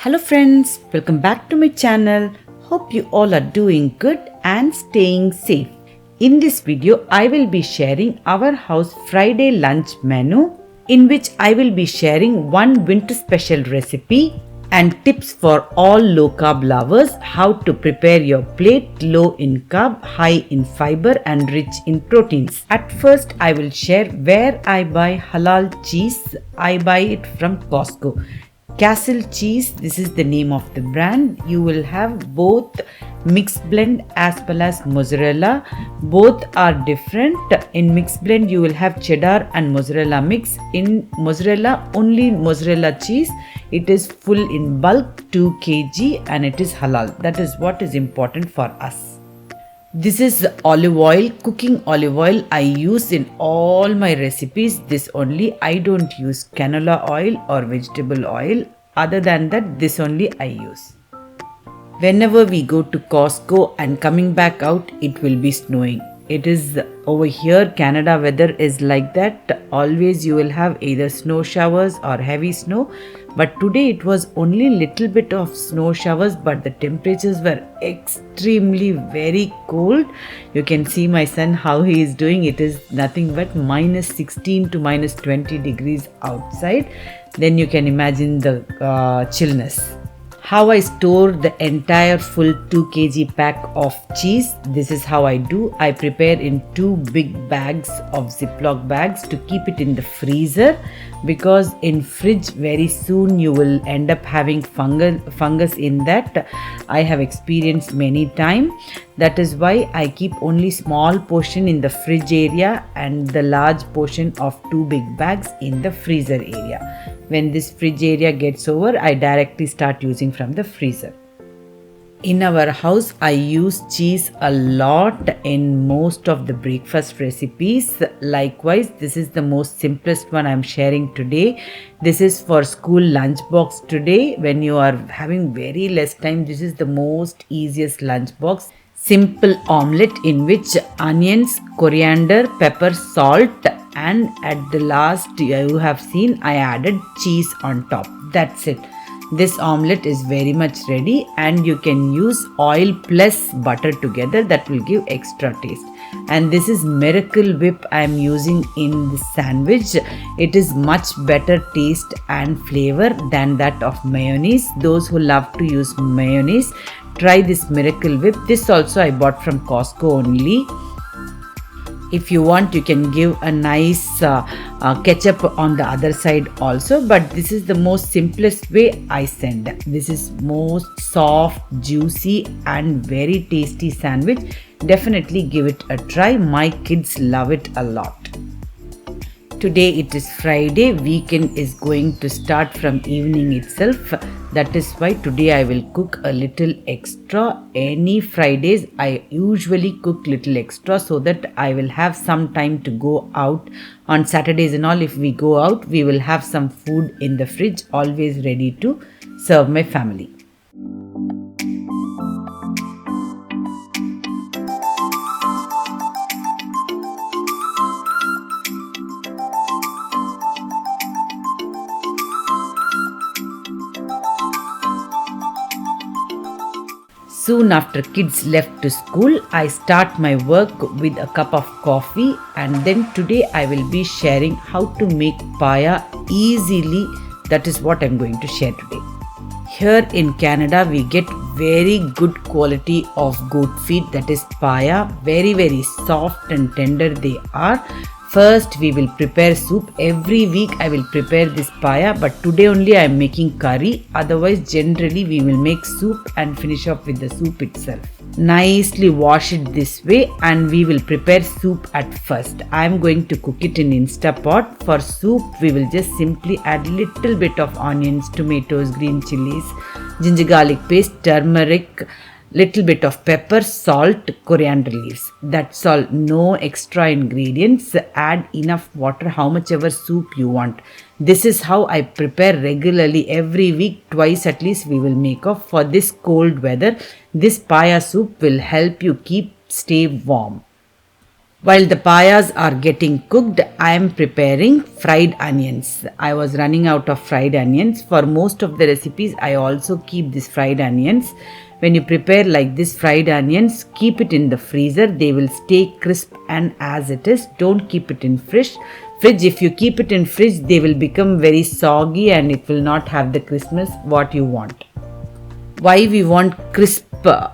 Hello friends, welcome back to my channel. Hope you all are doing good and staying safe. In this video, I will be sharing our house Friday lunch menu, in which I will be sharing one winter special recipe and tips for all low carb lovers how to prepare your plate low in carb, high in fiber and rich in proteins. At first, I will share where I buy halal cheese. I buy it from Costco. Castle cheese, this is the name of the brand. You will have both mixed blend as well as mozzarella. Both are different. In mixed blend, you will have cheddar and mozzarella mix. In mozzarella, only mozzarella cheese. It is full in bulk, 2 kg, and it is halal. That is what is important for us. This is olive oil, cooking olive oil I use in all my recipes. This only, I don't use canola oil or vegetable oil. Other than that, this only I use. Whenever we go to Costco and coming back out, it will be snowing. It is over here, Canada weather is like that. Always you will have either snow showers or heavy snow. But today it was only little bit of snow showers, but the temperatures were extremely very cold. You can see my son how he is doing. It is nothing but minus 16 to minus 20 degrees outside. Then you can imagine the chillness. How I store the entire full 2 kg pack of cheese. This is how I do. I prepare in 2 big bags of Ziploc bags to keep it in the freezer, because in fridge very soon you will end up having fungus in that. I have experienced many times. That is why I keep only small portion in the fridge area and the large portion of 2 big bags in the freezer area. When this fridge area gets over, I directly start using from the freezer. In our house, I use cheese a lot in most of the breakfast recipes. Likewise, this is the most simplest one I am sharing today. This is for school lunchbox today. When you are having very less time, this is the most easiest lunchbox. Simple omelette in which onions, coriander, pepper, salt, and at the last you have seen I added cheese on top. That's it. This omelette is very much ready, and you can use oil plus butter together. That will give extra taste. And this is Miracle Whip I am using in the sandwich. It is much better taste and flavor than that of mayonnaise. Those who love to use mayonnaise, try this Miracle Whip. This also I bought from Costco only. If you want, you can give a nice ketchup on the other side also, but this is the most simplest way I send. This is most soft, juicy and very tasty sandwich. Definitely give it a try. My kids love it a lot. Today it is Friday. Weekend is going to start from evening itself. That is why today I will cook a little extra. Any Fridays I usually cook little extra so that I will have some time to go out. On Saturdays and all, if we go out, we will have some food in the fridge, always ready to serve my family. Soon after kids left to school, I start my work with a cup of coffee, and then today I will be sharing how to make paya easily. That is what I am going to share today. Here in Canada, we get very good quality of goat feet, that is paya. Very, very soft and tender they are. First, we will prepare soup. Every week I will prepare this paya, but today only I am making curry. Otherwise, generally we will make soup and finish off with the soup itself. Nicely wash it this way, and we will prepare soup at first. I am going to cook it in Instapot. For soup, we will just simply add little bit of onions, tomatoes, green chilies, ginger garlic paste, turmeric, little bit of pepper, salt, coriander leaves. That's all. No extra ingredients. Add enough water, how much ever soup you want. This is how I prepare regularly. Every week, twice at least we will make off. For this cold weather, this paya soup will help you stay warm. While the payas are getting cooked, I am preparing fried onions. I was running out of fried onions. For most of the recipes, I also keep these fried onions. When you prepare like this fried onions, keep it in the freezer. They will stay crisp and as it is. Don't keep it in fridge. If you keep it in fridge, they will become very soggy and it will not have the crispness what you want. Why we want crisp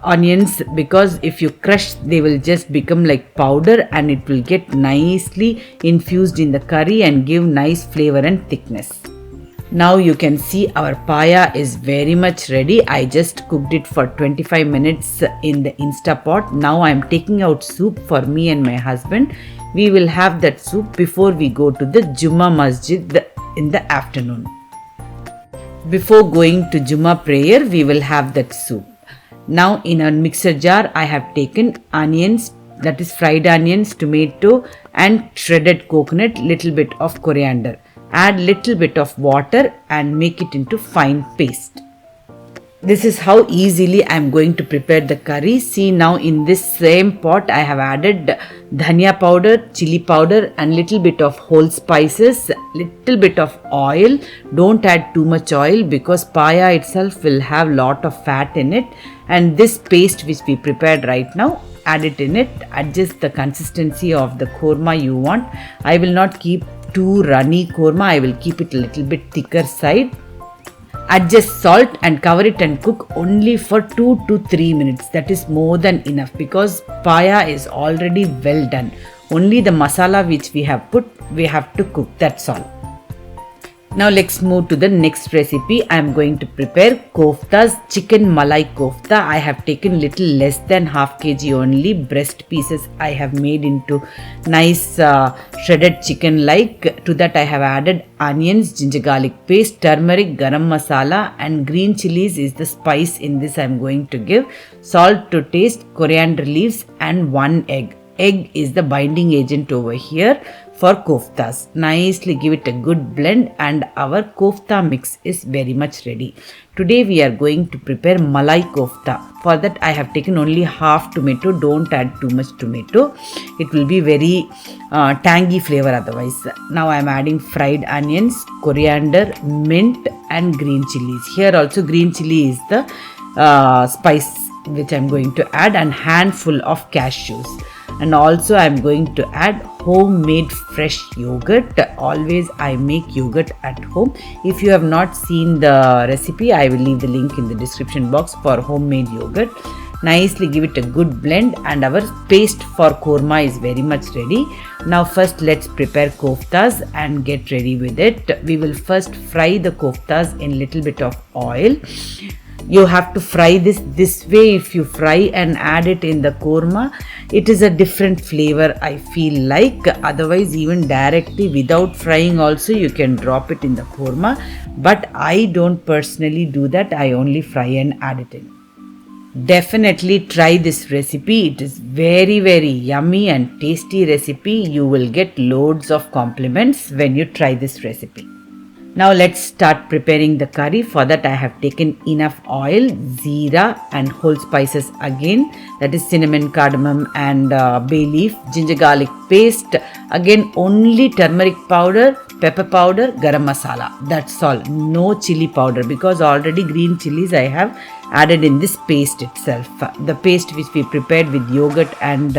onions? Because if you crush, they will just become like powder and it will get nicely infused in the curry and give nice flavor and thickness. Now you can see our paya is very much ready. I just cooked it for 25 minutes in the Instapot. Now I am taking out soup for me and my husband. We will have that soup before we go to the Jummah Masjid in the afternoon. Before going to Jummah prayer, we will have that soup. Now in a mixer jar, I have taken onions, that is fried onions, tomato and shredded coconut, little bit of coriander. Add little bit of water and make it into fine paste. This is how easily I am going to prepare the curry. See, now in this same pot I have added dhania powder, chili powder and little bit of whole spices, little bit of oil. Don't add too much oil because paya itself will have lot of fat in it. And this paste which we prepared right now, add it in it. Adjust the consistency of the korma you want. I will not keep too runny korma. I will keep it a little bit thicker side. Adjust salt and cover it and cook only for 2 to 3 minutes. That is more than enough because paya is already well done. Only the masala which we have put, we have to cook. That's all. Now let's move to the next recipe. I am going to prepare koftas, chicken malai kofta. I have taken little less than half kg only breast pieces. I have made into nice shredded chicken like. To that I have added onions, ginger garlic paste, turmeric, garam masala and green chilies is the spice in this I am going to give. Salt to taste, coriander leaves and 1 egg. Egg is the binding agent over here for koftas. Nicely give it a good blend and our kofta mix is very much ready. Today we are going to prepare malai kofta. For that I have taken only half tomato. Don't add too much tomato. It will be very tangy flavor otherwise. Now I am adding fried onions, coriander, mint and green chilies. Here also green chili is the spice which I am going to add and handful of cashews. And also I am going to add homemade fresh yogurt. Always I make yogurt at home. If you have not seen the recipe, I will leave the link in the description box for homemade yogurt. Nicely give it a good blend and our paste for korma is very much ready. Now first let's prepare koftas and get ready with it. We will first fry the koftas in little bit of oil. You have to fry this way. If you fry and add it in the korma, it is a different flavor I feel like. Otherwise even directly without frying also you can drop it in the korma. But I don't personally do that. I only fry and add it in. Definitely try this recipe. It is very yummy and tasty recipe. You will get loads of compliments when you try this recipe. Now let's start preparing the curry. For that I have taken enough oil, zeera and whole spices again, that is cinnamon, cardamom and bay leaf, ginger garlic paste, again only turmeric powder, pepper powder, garam masala. That's all. No chili powder because already green chilies I have added in this paste itself. The paste which we prepared with yogurt and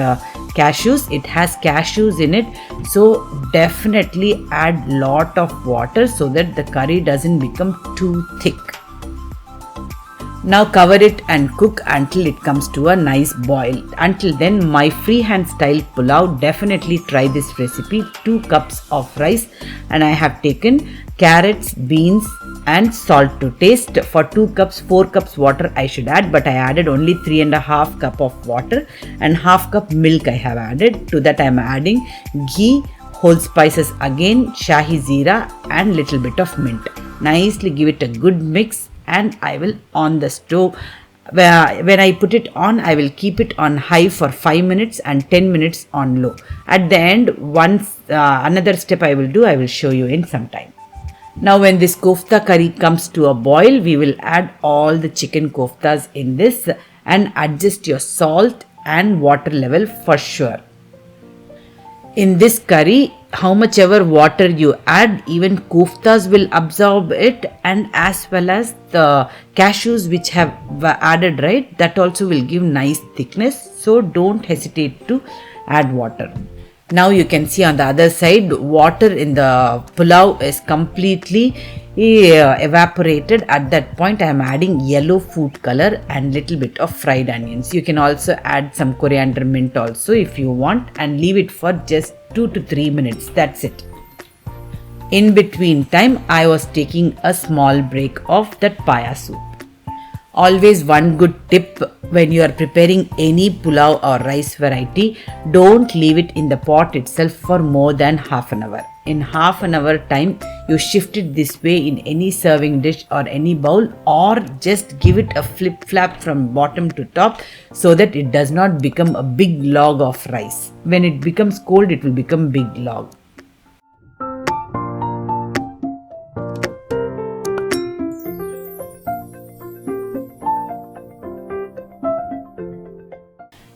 cashews, it has cashews in it. So definitely add lot of water so that the curry doesn't become too thick. Now cover it and cook until it comes to a nice boil. Until then, my freehand style pulao, definitely try this recipe. 2 cups of rice and I have taken carrots, beans and salt to taste. For 2 cups, 4 cups water I should add, but I added only 3.5 cup of water and half cup milk I have added. To that I am adding ghee, whole spices again, shahi zeera and little bit of mint. Nicely give it a good mix and I will on the stove. When I put it on, I will keep it on high for 5 minutes and 10 minutes on low. At the end, once another step I will do, I will show you in some time. Now when this kofta curry comes to a boil, we will add all the chicken koftas in this and adjust your salt and water level for sure. In this curry, how much ever water you add, even koftas will absorb it, and as well as the cashews which have added, right, that also will give nice thickness. So don't hesitate to add water. Now you can see on the other side, water in the pulao is completely evaporated. At that point I am adding yellow food color and little bit of fried onions. You can also add some coriander mint also if you want, and leave it for just 2 to 3 minutes. That's it. In between time I was taking a small break of that paya soup. Always one good tip when you are preparing any pulao or rice variety, don't leave it in the pot itself for more than half an hour. In half an hour time, you shift it this way in any serving dish or any bowl, or just give it a flip flap from bottom to top so that it does not become a big log of rice. When it becomes cold, it will become big log.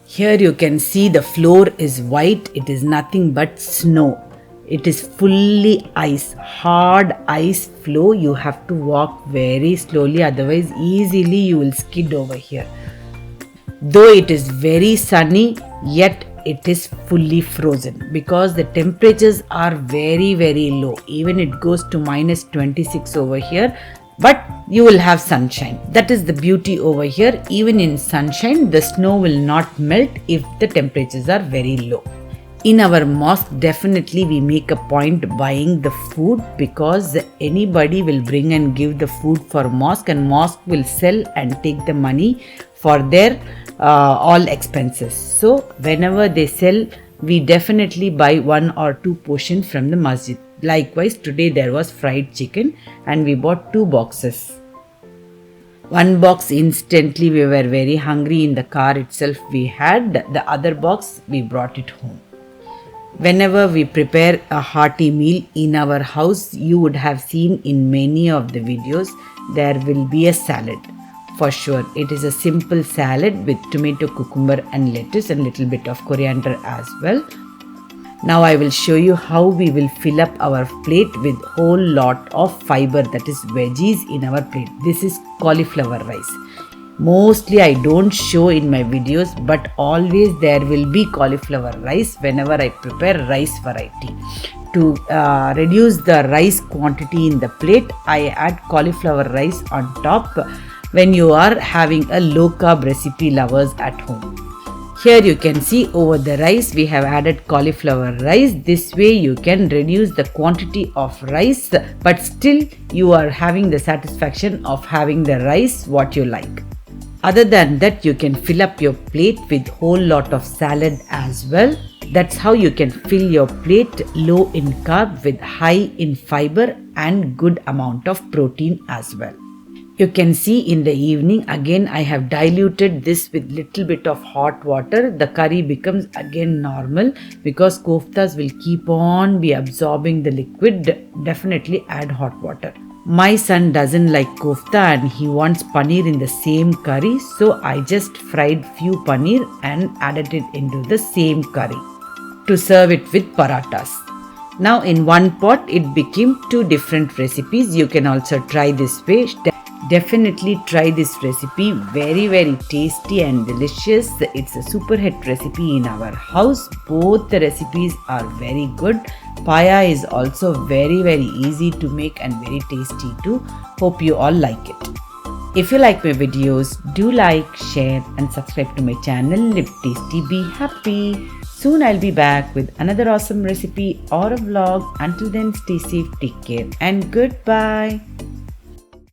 Here you can see the floor is white. It is nothing but snow. It is fully ice, hard ice flow. You have to walk very slowly, otherwise easily you will skid over here. Though it is very sunny, yet it is fully frozen because the temperatures are very low. Even it goes to minus 26 over here. But you will have sunshine. That is the beauty over here. Even in sunshine, the snow will not melt if the temperatures are very low. In our mosque, definitely we make a point buying the food because anybody will bring and give the food for mosque, and mosque will sell and take the money for their all expenses. So whenever they sell, we definitely buy 1 or 2 portions from the masjid. Likewise, today there was fried chicken and we bought 2 boxes. One box instantly we were very hungry, in the car itself we had. The other box we brought it home. Whenever we prepare a hearty meal in our house, you would have seen in many of the videos, there will be a salad. For sure, it is a simple salad with tomato, cucumber and lettuce and little bit of coriander as well. Now I will show you how we will fill up our plate with whole lot of fiber, that is veggies in our plate. This is cauliflower rice. Mostly I don't show in my videos, but always there will be cauliflower rice whenever I prepare rice variety. To reduce the rice quantity in the plate, I add cauliflower rice on top when you are having a low carb recipe lovers at home. Here you can see over the rice we have added cauliflower rice. This way you can reduce the quantity of rice, but still you are having the satisfaction of having the rice what you like. Other than that, you can fill up your plate with whole lot of salad as well. That's how you can fill your plate low in carb with high in fiber and good amount of protein as well. You can see in the evening again I have diluted this with little bit of hot water. The curry becomes again normal because koftas will keep on be absorbing the liquid. Definitely add hot water. My son doesn't like kofta and he wants paneer in the same curry, so I just fried few paneer and added it into the same curry to serve it with parathas. Now in one pot it became 2 different recipes. You can also try this way. Definitely try this recipe. Very tasty and delicious. It's a super hit recipe in our house. Both the recipes are very good. Paya is also very easy to make and very tasty too. Hope you all like it. If you like my videos, do like, share and subscribe to my channel Live Tasty Be Happy. Soon I'll be back with another awesome recipe or a vlog. Until then, stay safe, take care and goodbye.